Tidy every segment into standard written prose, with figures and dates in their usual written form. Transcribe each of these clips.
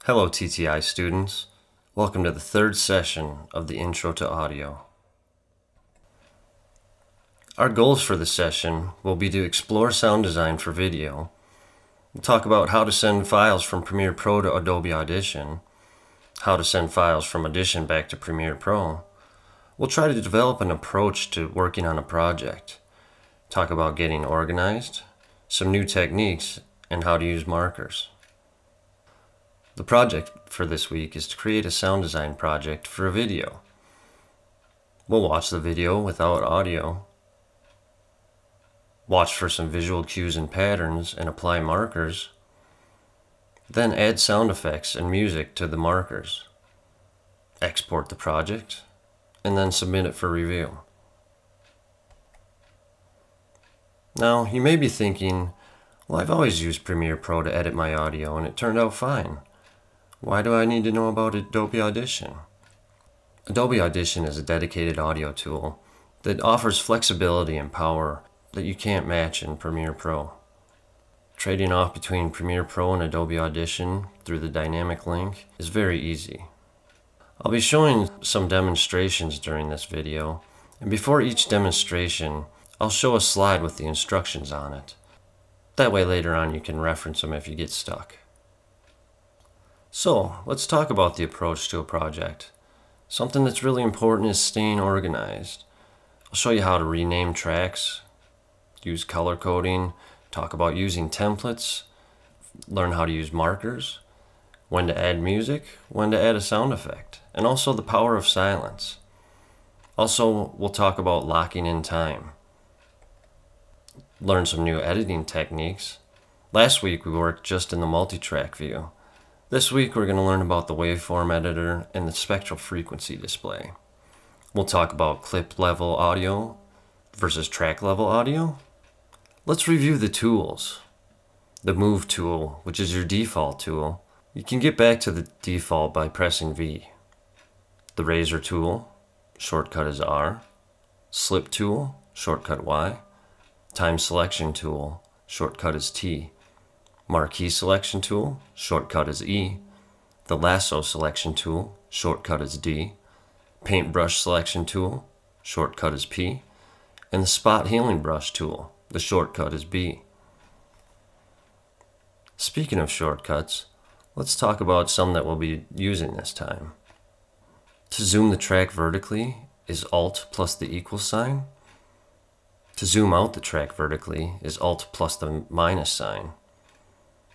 Hello TTI students. Welcome to the third session of the Intro to Audio. Our goals for this session will be to explore sound design for video, we'll talk about how to send files from Premiere Pro to Adobe Audition, how to send files from Audition back to Premiere Pro. We'll try to develop an approach to working on a project, talk about getting organized, some new techniques, and how to use markers. The project for this week is to create a sound design project for a video. We'll watch the video without audio, watch for some visual cues and patterns, and apply markers, then add sound effects and music to the markers, export the project, and then submit it for review. Now, you may be thinking, well, I've always used Premiere Pro to edit my audio and it turned out fine. Why do I need to know about Adobe Audition? Adobe Audition is a dedicated audio tool that offers flexibility and power that you can't match in Premiere Pro. Trading off between Premiere Pro and Adobe Audition through the dynamic link is very easy. I'll be showing some demonstrations during this video, and before each demonstration, I'll show a slide with the instructions on it. That way later on you can reference them if you get stuck. So, let's talk about the approach to a project. Something that's really important is staying organized. I'll show you how to rename tracks, use color coding, talk about using templates, learn how to use markers, when to add music, when to add a sound effect, and also the power of silence. Also, we'll talk about locking in time. Learn some new editing techniques. Last week we worked just in the multi-track view. This week we're going to learn about the waveform editor and the spectral frequency display. We'll talk about clip level audio versus track level audio. Let's review the tools. The Move tool, which is your default tool. You can get back to the default by pressing V. The Razor tool, shortcut is R. Slip tool, shortcut Y. Time Selection tool, shortcut is T. Marquee Selection tool, shortcut is E. The Lasso Selection tool, shortcut is D. Paintbrush Selection tool, shortcut is P. And the Spot Healing Brush tool, the shortcut is B. Speaking of shortcuts, let's talk about some that we'll be using this time. To zoom the track vertically is Alt plus the equal sign. To zoom out the track vertically is Alt plus the minus sign.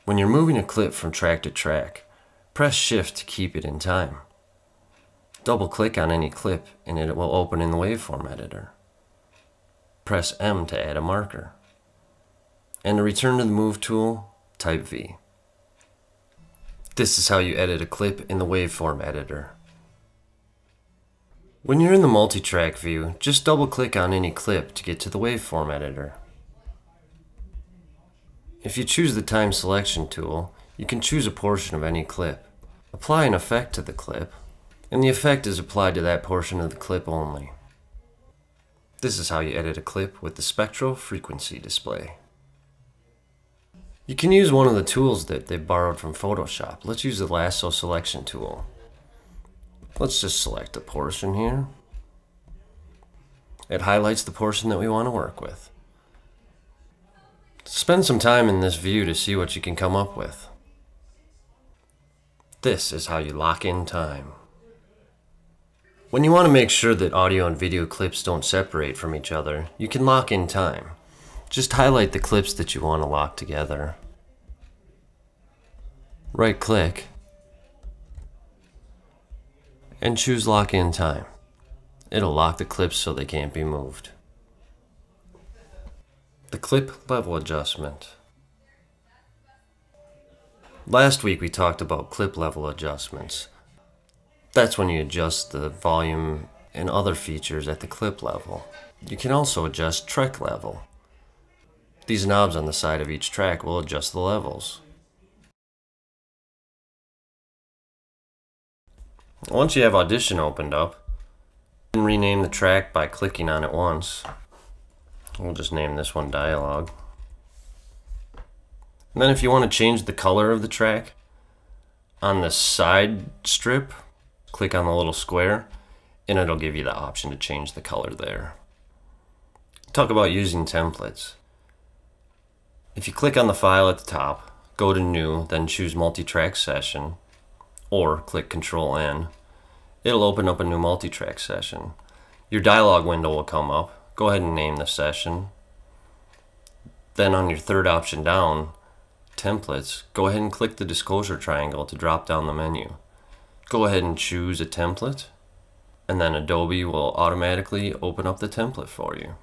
When you're moving a clip from track to track, press Shift to keep it in time. Double-click on any clip and it will open in the waveform editor. Press M to add a marker. And to return to the Move tool, type V. This is how you edit a clip in the waveform editor. When you're in the multi-track view, just double-click on any clip to get to the waveform editor. If you choose the Time Selection tool, you can choose a portion of any clip. Apply an effect to the clip, and the effect is applied to that portion of the clip only. This is how you edit a clip with the spectral frequency display. You can use one of the tools that they borrowed from Photoshop. Let's use the Lasso Selection tool. Let's just select a portion here. It highlights the portion that we want to work with. Spend some time in this view to see what you can come up with. This is how you lock in time. When you want to make sure that audio and video clips don't separate from each other, you can lock in time. Just highlight the clips that you want to lock together. Right-click and choose Lock in Time. It'll lock the clips so they can't be moved. The clip level adjustment. Last week we talked about clip level adjustments. That's when you adjust the volume and other features at the clip level. You can also adjust track level. These knobs on the side of each track will adjust the levels. Once you have Audition opened up, you can rename the track by clicking on it once. We'll just name this one Dialogue. And then if you want to change the color of the track, On the side strip, click on the little square, and it'll give you the option to change the color there. Talk about using templates. If you click on the file at the top, go to New, then choose Multi-Track Session, or click Control-N, it'll open up a new multi-track session. Your dialog window will come up. Go ahead and name the session. Then on your third option down, Templates, go ahead and click the disclosure triangle to drop down the menu. Go ahead and choose a template, and then Adobe will automatically open up the template for you.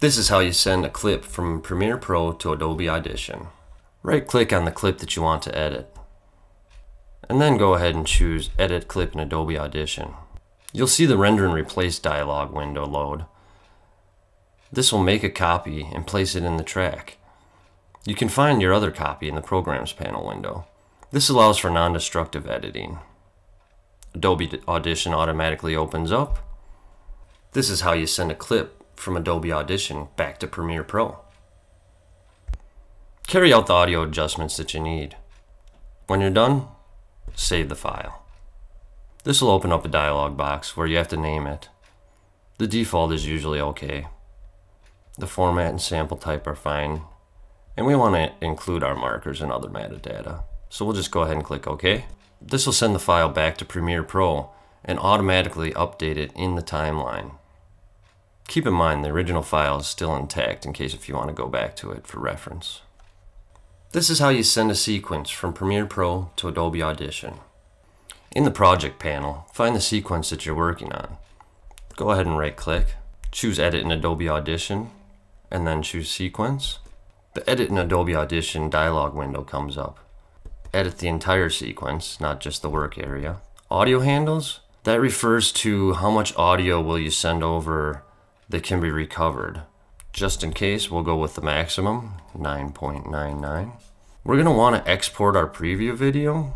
This is how you send a clip from Premiere Pro to Adobe Audition. Right-click on the clip that you want to edit, and then go ahead and choose Edit Clip in Adobe Audition. You'll see the Render and Replace dialog window load. This will make a copy and place it in the track. You can find your other copy in the Programs panel window. This allows for non-destructive editing. Adobe Audition automatically opens up. This is how you send a clip from Adobe Audition back to Premiere Pro. Carry out the audio adjustments that you need. When you're done, save the file. This will open up a dialog box where you have to name it. The default is usually okay. The format and sample type are fine. And we want to include our markers and other metadata. So we'll just go ahead and click OK. This will send the file back to Premiere Pro and automatically update it in the timeline. Keep in mind the original file is still intact in case if you want to go back to it for reference. This is how you send a sequence from Premiere Pro to Adobe Audition. In the Project panel, find the sequence that you're working on. Go ahead and right-click, choose Edit in Adobe Audition, and then choose Sequence. The Edit in Adobe Audition dialog window comes up. Edit the entire sequence, not just the work area. Audio handles, that refers to how much audio will you send over that can be recovered. Just in case, we'll go with the maximum, 9.99. We're going to want to export our preview video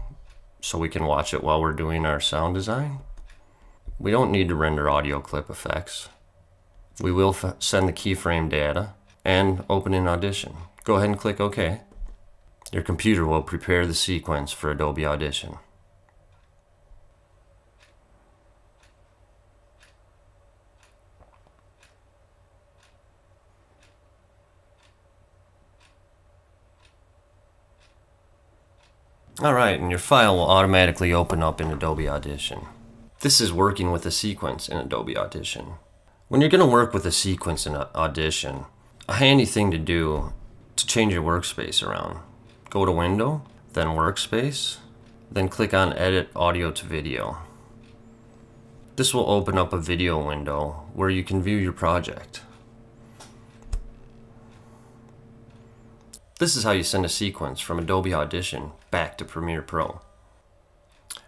so we can watch it while we're doing our sound design. We don't need to render audio clip effects. We will send the keyframe data and open in Audition. Go ahead and click OK. Your computer will prepare the sequence for Adobe Audition. Alright, and your file will automatically open up in Adobe Audition. This is working with a sequence in Adobe Audition. When you're going to work with a sequence in Audition, a handy thing to do to change your workspace around. Go to Window, then Workspace, then click on Edit Audio to Video. This will open up a video window where you can view your project. This is how you send a sequence from Adobe Audition back to Premiere Pro.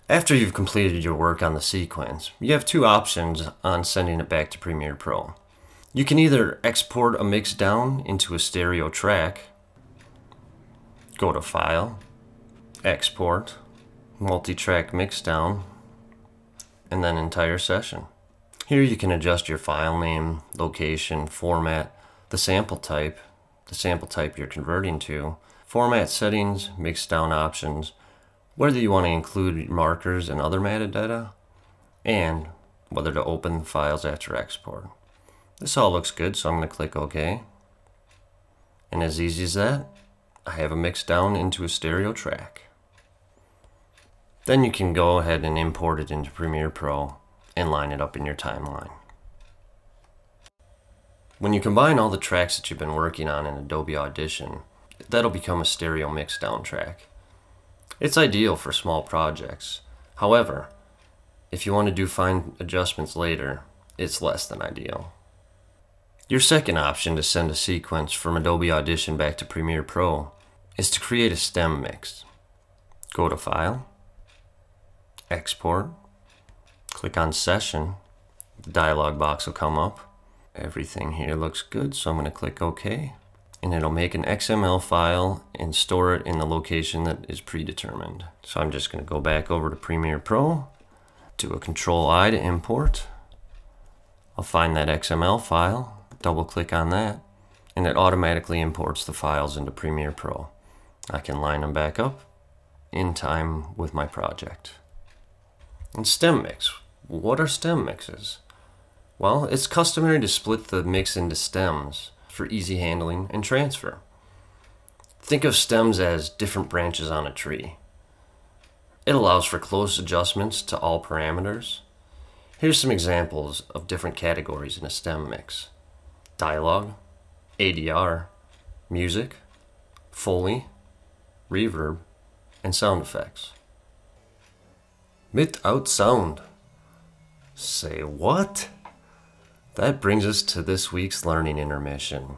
After you've completed your work on the sequence, you have two options on sending it back to Premiere Pro. You can either export a mix down into a stereo track, go to File, Export, Multi-Track Mix Down, and then Entire Session. Here you can adjust your file name, location, format, the sample type you're converting to, format settings, mix down options, whether you want to include markers and other metadata, and whether to open files after export. This all looks good, so I'm going to click OK. And as easy as that, I have a mix down into a stereo track. Then you can go ahead and import it into Premiere Pro and line it up in your timeline. When you combine all the tracks that you've been working on in Adobe Audition, that'll become a stereo mix down track. It's ideal for small projects. However, if you want to do fine adjustments later, it's less than ideal. Your second option to send a sequence from Adobe Audition back to Premiere Pro is to create a stem mix. Go to File, Export, click on Session, the dialog box will come up. Everything here looks good, so I'm going to click OK. And it'll make an XML file and store it in the location that is predetermined. So I'm just going to go back over to Premiere Pro, do a Control-I to import. I'll find that XML file, double click on that, and it automatically imports the files into Premiere Pro. I can line them back up in time with my project. And stem mix. What are stem mixes? Well, it's customary to split the mix into stems for easy handling and transfer. Think of stems as different branches on a tree. It allows for close adjustments to all parameters. Here's some examples of different categories in a stem mix: dialogue, ADR, music, Foley, reverb, and sound effects. Without sound. Say what? That brings us to this week's learning intermission.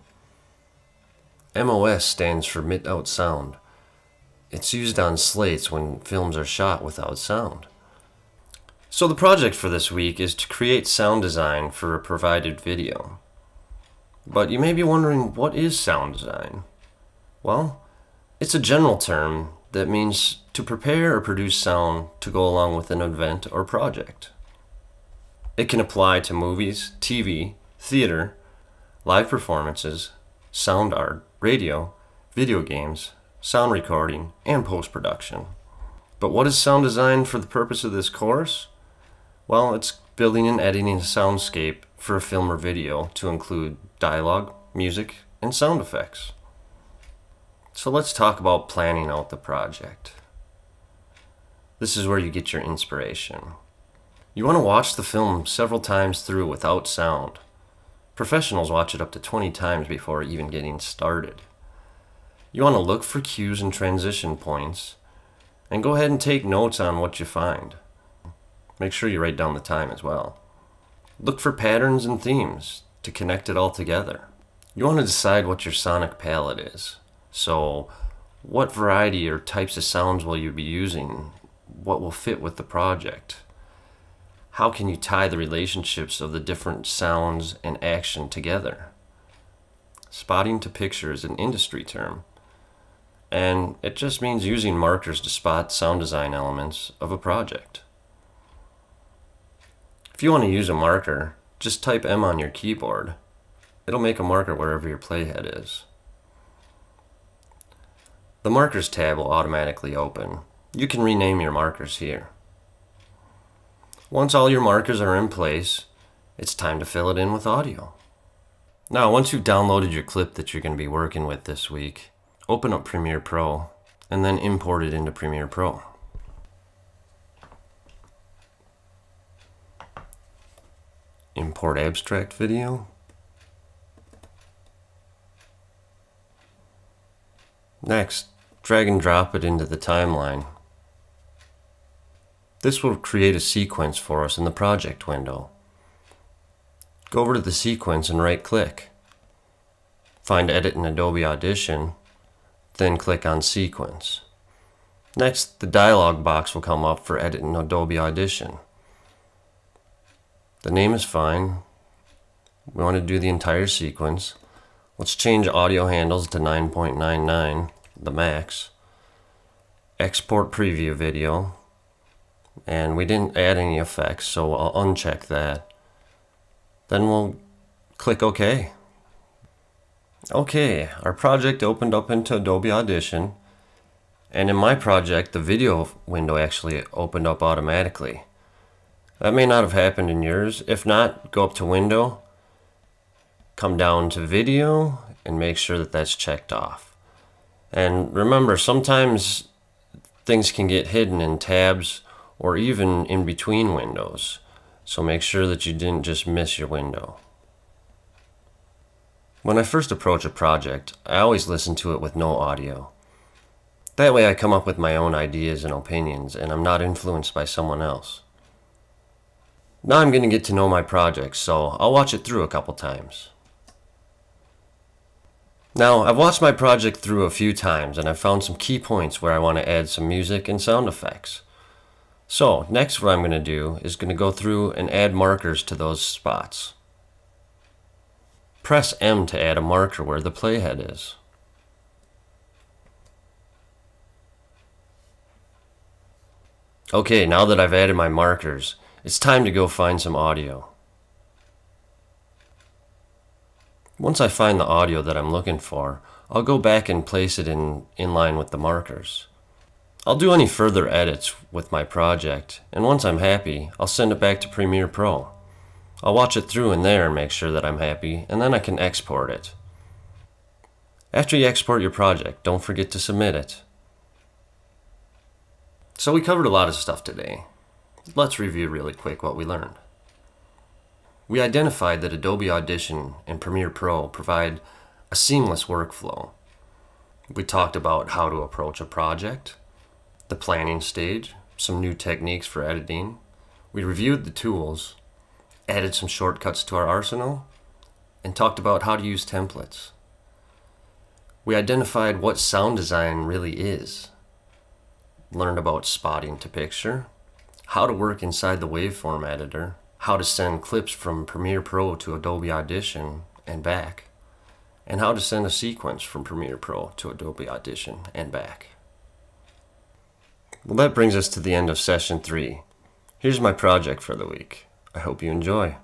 MOS stands for without sound. It's used on slates when films are shot without sound. So the project for this week is to create sound design for a provided video. But you may be wondering, what is sound design? Well, it's a general term that means to prepare or produce sound to go along with an event or project. It can apply to movies, TV, theater, live performances, sound art, radio, video games, sound recording, and post-production. But what is sound design for the purpose of this course? Well, it's building and editing a soundscape for a film or video to include dialogue, music, and sound effects. So let's talk about planning out the project. This is where you get your inspiration. You want to watch the film several times through without sound. Professionals watch it up to 20 times before even getting started. You want to look for cues and transition points, and go ahead and take notes on what you find. Make sure you write down the time as well. Look for patterns and themes to connect it all together. You want to decide what your sonic palette is. So, what variety or types of sounds will you be using? What will fit with the project? How can you tie the relationships of the different sounds and action together? Spotting to picture is an industry term, and it just means using markers to spot sound design elements of a project. If you want to use a marker, just type M on your keyboard. It'll make a marker wherever your playhead is. The Markers tab will automatically open. You can rename your markers here. Once all your markers are in place, it's time to fill it in with audio. Now, once you've downloaded your clip that you're going to be working with this week, open up Premiere Pro and then import it into Premiere Pro. Import abstract video. Next, drag and drop it into the timeline. This will create a sequence for us in the project window. Go over to the sequence and right-click. Find Edit in Adobe Audition, then click on Sequence. Next, the dialog box will come up for Edit in Adobe Audition. The name is fine. We want to do the entire sequence. Let's change audio handles to 9.99, the max. Export preview video. And we didn't add any effects, so I'll uncheck that. Then we'll click OK. Okay, our project opened up into Adobe Audition. And in my project, the video window actually opened up automatically. That may not have happened in yours. If not, go up to Window, come down to Video, and make sure that that's checked off. And remember, sometimes things can get hidden in tabs or even in between windows. So make sure that you didn't just miss your window. When I first approach a project, I always listen to it with no audio. That way I come up with my own ideas and opinions, and I'm not influenced by someone else. Now I'm going to get to know my project, so I'll watch it through a couple times. Now, I've watched my project through a few times, and I've found some key points where I want to add some music and sound effects. So, next what I'm going to do is going to go through and add markers to those spots. Press M to add a marker where the playhead is. Okay, now that I've added my markers, it's time to go find some audio. Once I find the audio that I'm looking for, I'll go back and place it in line with the markers. I'll do any further edits with my project, and once I'm happy, I'll send it back to Premiere Pro. I'll watch it through in there and make sure that I'm happy, and then I can export it. After you export your project, don't forget to submit it. So we covered a lot of stuff today. Let's review really quick what we learned. We identified that Adobe Audition and Premiere Pro provide a seamless workflow. We talked about how to approach a project, the planning stage, some new techniques for editing. We reviewed the tools, added some shortcuts to our arsenal, and talked about how to use templates. We identified what sound design really is, learned about spotting to picture, how to work inside the waveform editor, how to send clips from Premiere Pro to Adobe Audition and back, and how to send a sequence from Premiere Pro to Adobe Audition and back. Well, that brings us to the end of session 3. Here's my project for the week. I hope you enjoy.